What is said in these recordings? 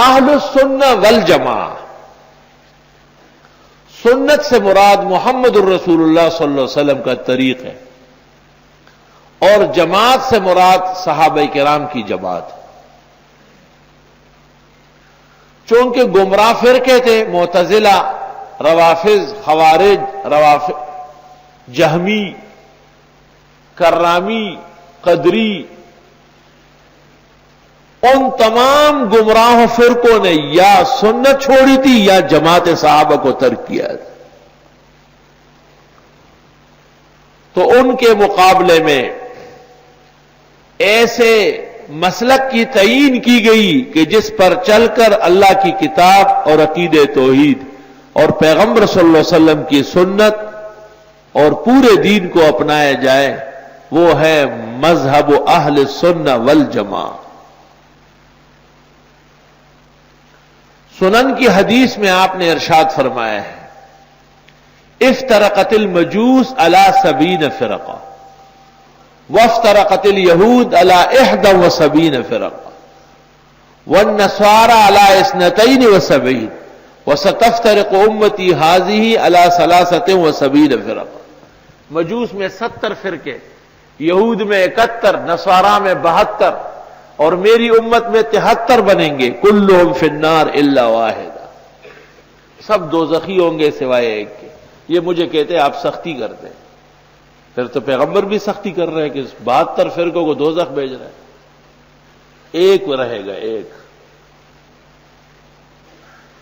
اہل السنہ والجماع، سنت سے مراد محمد الرسول اللہ صلی اللہ علیہ وسلم کا طریق ہے، اور جماعت سے مراد صحابہ کرام کی جماعت ہے۔ چونکہ گمراہ فرقے تھے، معتزلہ، روافض، خوارج، جہمی، کرامی، قدری، ان تمام گمراہ فرقوں نے یا سنت چھوڑی تھی یا جماعت صحابہ کو ترک کیا تھا۔ تو ان کے مقابلے میں ایسے مسلک کی تعین کی گئی کہ جس پر چل کر اللہ کی کتاب اور عقید توحید اور پیغمبر صلی اللہ علیہ وسلم کی سنت اور پورے دین کو اپنایا جائے، وہ ہے مذہب اہل سنہ والجماع۔ سنن کی حدیث میں آپ نے ارشاد فرمایا ہے، افترقت المجوس علی 70 فرقہ وافترقت الیہود علی 71 فرقہ والنصارى علی 72 وستفترق امتی هذه علی 73 فرقہ۔ مجوس میں 70 فرقے، یہود میں 71، نصارہ میں 72، اور میری امت میں 73 بنیں گے، کلہم فی النار الا واحدہ، سب دوزخی ہوں گے سوائے ایک کے۔ یہ مجھے کہتے ہیں آپ سختی کرتے ہیں، پھر تو پیغمبر بھی سختی کر رہے ہیں کہ 72 فرقوں کو دوزخ بھیج رہے ہیں، ایک رہے گا، ایک۔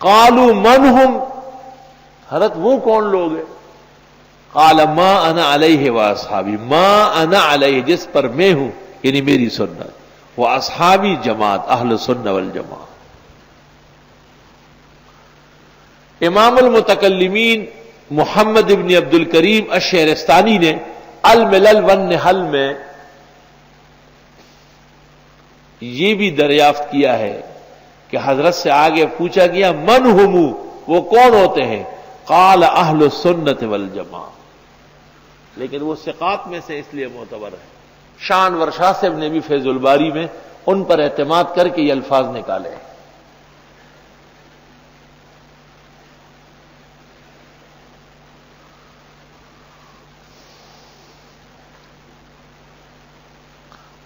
قالوا من ہم، حضرت وہ کون لوگ ہیں؟ قال ما انا علیہ واصحابی، ما انا علیہ، جس پر میں ہوں، یعنی میری سنت، وہ اصحابی جماعت اہل سنہ والجماعت۔ امام المتکلمین محمد ابن عبد الکریم الشہرستانی نے الملل والنحل میں یہ بھی دریافت کیا ہے کہ حضرت سے آگے پوچھا گیا من ہم، وہ کون ہوتے ہیں؟ قال اہل السنت والجماعت، لیکن وہ ثقات میں سے اس لیے معتبر ہے۔ شانور شاہ صاحب نے بھی فیض الباری میں ان پر اعتماد کر کے یہ الفاظ نکالے ہیں۔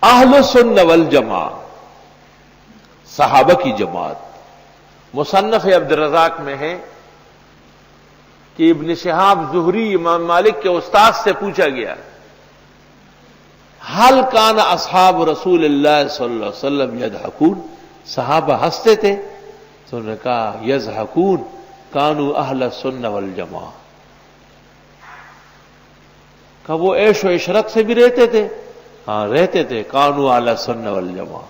اہل السنہ والجماع، صحابہ کی جماعت۔ مصنف عبد الرزاق میں ہے کہ ابن شہاب زہری امام مالک کے استاد سے پوچھا گیا، حل کان اصحاب رسول اللہ صلی اللہ علیہ وسلم یضحکون، صحابہ ہنستے تھے؟ تو انہوں نے کہا یضحکون کانوا اہل السنہ والجماع، کہ وہ عیش و عشرت سے بھی رہتے تھے؟ ہاں رہتے تھے، کانوا اہل السنہ والجماع۔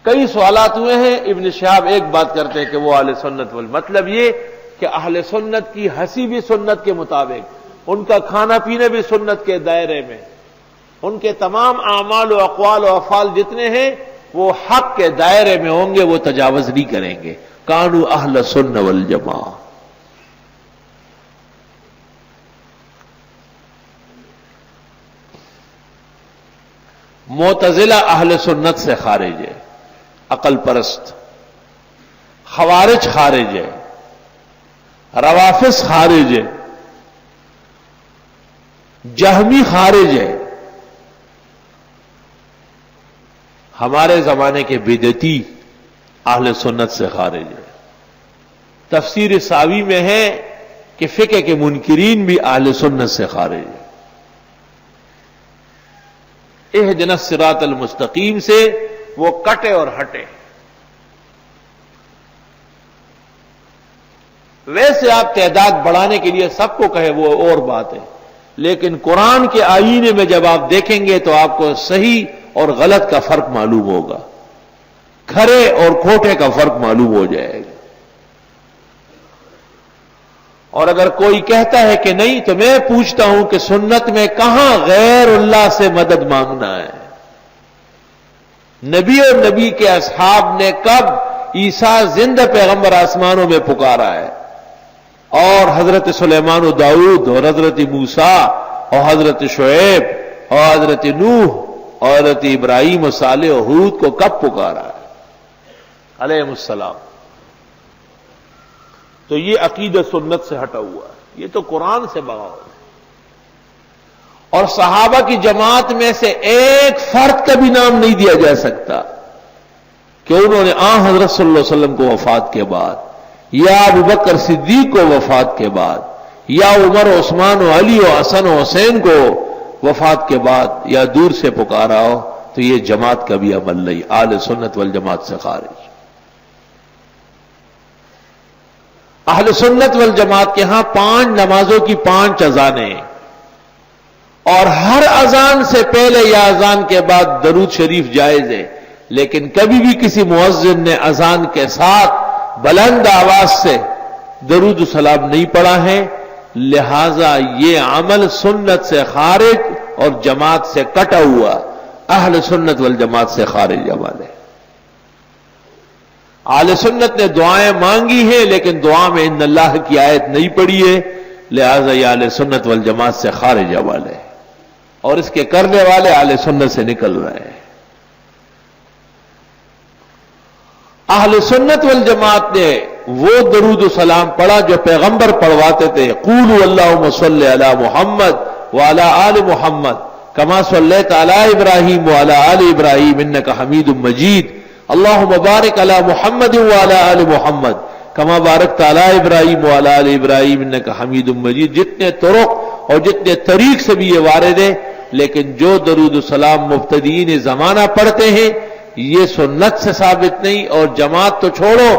کئی سوالات ہوئے ہیں، ابن شہاب ایک بات کرتے ہیں کہ وہ اہل سنت مطلب یہ کہ اہل سنت کی ہنسی بھی سنت کے مطابق، ان کا کھانا پینا بھی سنت کے دائرے میں، ان کے تمام اعمال و اقوال و افعال جتنے ہیں وہ حق کے دائرے میں ہوں گے، وہ تجاوز نہیں کریں گے۔ کانوا اہل سنہ والجماع۔ معتزلہ اہل سنت سے خارج ہے، عقل پرست۔ خوارج خارج ہے، روافض خارج ہے، جہمی خارج ہے، ہمارے زمانے کے بدعتی اہل سنت سے خارج ہے۔ تفسیر ساوی میں ہے کہ فقہ کے منکرین بھی اہل سنت سے خارج ہے۔ اہدنا الصراط المستقیم سے وہ کٹے اور ہٹے۔ ویسے آپ تعداد بڑھانے کے لیے سب کو کہے وہ اور بات ہے، لیکن قرآن کے آئینے میں جب آپ دیکھیں گے تو آپ کو صحیح اور غلط کا فرق معلوم ہوگا، کھرے اور کھوٹے کا فرق معلوم ہو جائے گا۔ اور اگر کوئی کہتا ہے کہ نہیں، تو میں پوچھتا ہوں کہ سنت میں کہاں غیر اللہ سے مدد مانگنا ہے؟ نبی اور نبی کے اصحاب نے کب عیسیٰ زندہ پیغمبر آسمانوں میں پکارا ہے، اور حضرت سلیمان و داؤد اور حضرت موسیٰ اور حضرت شعیب اور حضرت نوح اور حضرت ابراہیم و صالح و ہود کو کب پکارا ہے؟ علیہ السلام. تو یہ عقیدہ سنت سے ہٹا ہوا ہے، یہ تو قرآن سے بغاوت ہے. اور صحابہ کی جماعت میں سے ایک فرد کا بھی نام نہیں دیا جا سکتا کہ انہوں نے حضرت صلی اللہ علیہ وسلم کو وفات کے بعد، یا ابو بکر صدیق کو وفات کے بعد، یا عمر و عثمان و علی و حسن و حسین کو وفات کے بعد یا دور سے پکارا ہو، تو یہ جماعت کا بھی عمل نہیں، اہل سنت والجماعت سے خارج. اہل سنت والجماعت کے ہاں 5 نمازوں کی 5 اذانیں، اور ہر اذان سے پہلے یا اذان کے بعد درود شریف جائز ہے، لیکن کبھی بھی کسی مؤذن نے اذان کے ساتھ بلند آواز سے درود و سلام نہیں پڑھا ہے. لہذا یہ عمل سنت سے خارج اور جماعت سے کٹا ہوا اہل سنت والجماعت سے خارج عمل ہے. اہل سنت نے دعائیں مانگی ہیں لیکن دعا میں ان اللہ کی آیت نہیں پڑھی ہے، لہذا یہ اہل سنت والجماعت سے خارج عمل ہے، اور اس کے کرنے والے اہل سنت سے نکل رہے ہیں. اہل سنت والجماعت نے وہ درود و سلام پڑھا جو پیغمبر پڑھواتے تھے. قولوا اللہم صلی علی محمد وعلی آل محمد کما صلیت علی ابراہیم وعلی آل ابراہیم انک حمید مجید اللہم بارک علی محمد وعلی آل محمد کما بارکت علی ابراہیم وعلی آل ابراہیم انک حمید مجید. جتنے طرق اور جتنے طریق سے بھی یہ وارد ہے، لیکن جو درود و سلام مبتدئین زمانہ پڑھتے ہیں یہ سنت سے ثابت نہیں، اور جماعت تو چھوڑو،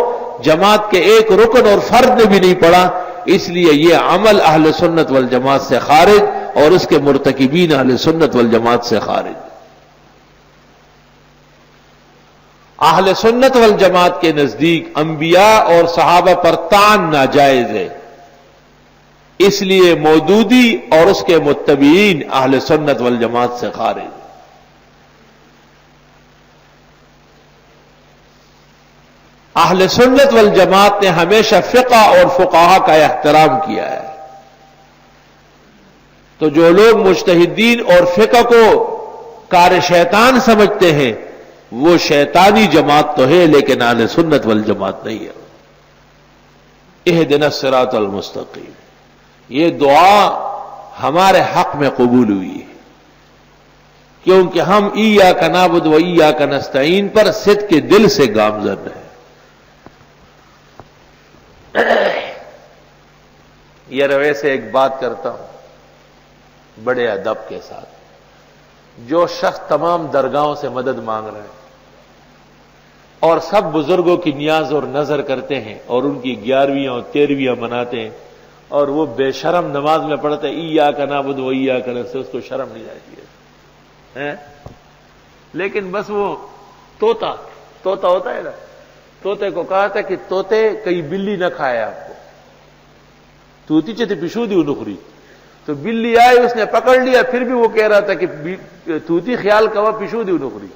جماعت کے ایک رکن اور فرد نے بھی نہیں پڑھا. اس لیے یہ عمل اہل سنت والجماعت سے خارج اور اس کے مرتکبین اہل سنت والجماعت سے خارج. اہل سنت والجماعت کے نزدیک انبیاء اور صحابہ پر طعن ناجائز ہے، اس لیے مودودی اور اس کے متبعین اہل سنت والجماعت سے خارج. اہل سنت والجماعت نے ہمیشہ فقہ اور فقہا کا احترام کیا ہے. تو جو لوگ مجتہدین اور فقہ کو کار شیطان سمجھتے ہیں وہ شیطانی جماعت تو ہے لیکن اہل سنت والجماعت نہیں ہے. اہدنا الصراط المستقیم، یہ دعا ہمارے حق میں قبول ہوئی ہے کیونکہ ہم ایاک نعبد و ایاک نستعین پر صدق کے دل سے گامزن ہیں. یہ روے سے ایک بات کرتا ہوں بڑے ادب کے ساتھ. جو شخص تمام درگاہوں سے مدد مانگ رہے ہیں اور سب بزرگوں کی نیاز اور نظر کرتے ہیں اور ان کی 11ویں اور 13ویں مناتے ہیں اور وہ بے شرم نماز میں پڑھتے ہیں ایاک نعبد و ایاک نستعین، اس کو شرم نہیں آتی ہے. لیکن بس وہ طوطا ہوتا ہے نا، طوطے کو کہا تھا کہ طوطے کئی بلی نہ کھائے آپ کو، توتی چتے پشو دی نخری. تو بلی آئی، اس نے پکڑ لیا، پھر بھی وہ کہہ رہا تھا کہ توتی خیال کوا پشو دی نخری.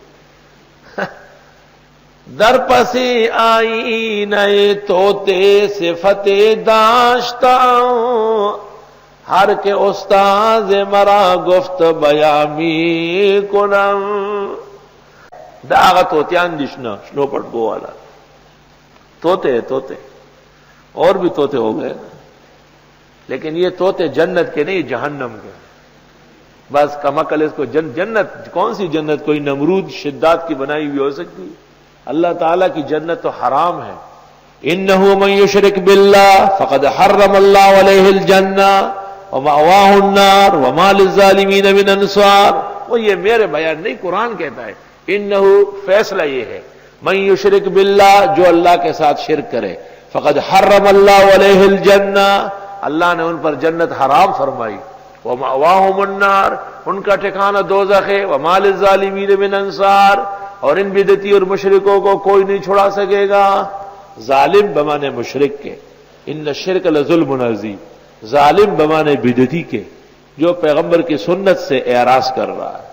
در پسی آئی نئے طوطے صفت داشتا ہر کے استاذ مرا گفت بیامی کنم. دا آغا طوطیان دشنا شنو پٹ گو والا طوطے اور بھی طوطے ہو گئے، لیکن یہ طوطے جنت کے نہیں جہنم کے. بس کمکل اس کو جنت کون سی جنت؟ کوئی نمرود شدات کی بنائی ہوئی ہو سکتی؟ اللہ تعالیٰ کی جنت تو حرام ہے. انہ من یشرک باللہ فقد حرم اللہ علیہ الجنہ ومأواہ النار وما للظالمین من انصار. وہ یہ میرے بیان نہیں، قرآن کہتا ہے. انہ فیصلہ یہ ہے من یشرک باللہ، جو اللہ کے ساتھ شرک کرے، فقد حرم اللہ علیہ الجنہ، اللہ نے ان پر جنت حرام فرمائی. ومأواہم النار، ان کا ٹھکانہ دوزخ ہے. وما للظالمین من انصار، اور ان بدعتی اور مشرکوں کو کوئی نہیں چھڑا سکے گا. ظالم بمانے مشرک کے، ان الشرک لظلم عظیم. ظالم بمانے بدعتی کے، جو پیغمبر کی سنت سے اعراض کر رہا ہے.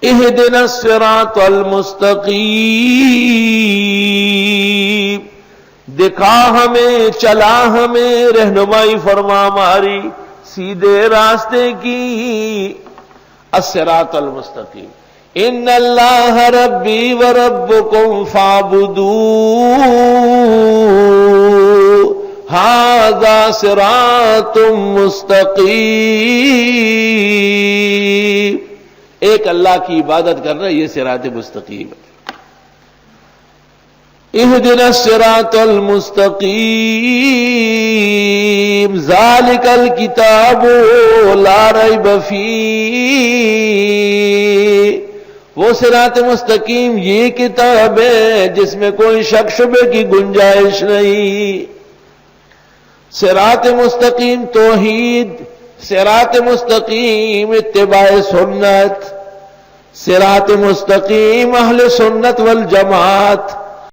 اہدنا الصراط المستقیم، دکھا ہمیں، چلا ہمیں، رہنمائی فرما ہماری سیدھے راستے کی. الصراط المستقیم، ان اللہ ربی وربکم فاعبدوہ ھذا صراط مستقیم، ایک اللہ کی عبادت کرنا یہ صراط مستقیم ہے۔ اہدنا الصراط المستقیم ذالک الکتاب لا ریب فیہ، وہ صراط مستقیم یہ کتاب ہے جس میں کوئی شک شبے کی گنجائش نہیں۔ صراط مستقیم توحید، صراط مستقیم اتباع سنت، صراط مستقیم اہل سنت والجماعت،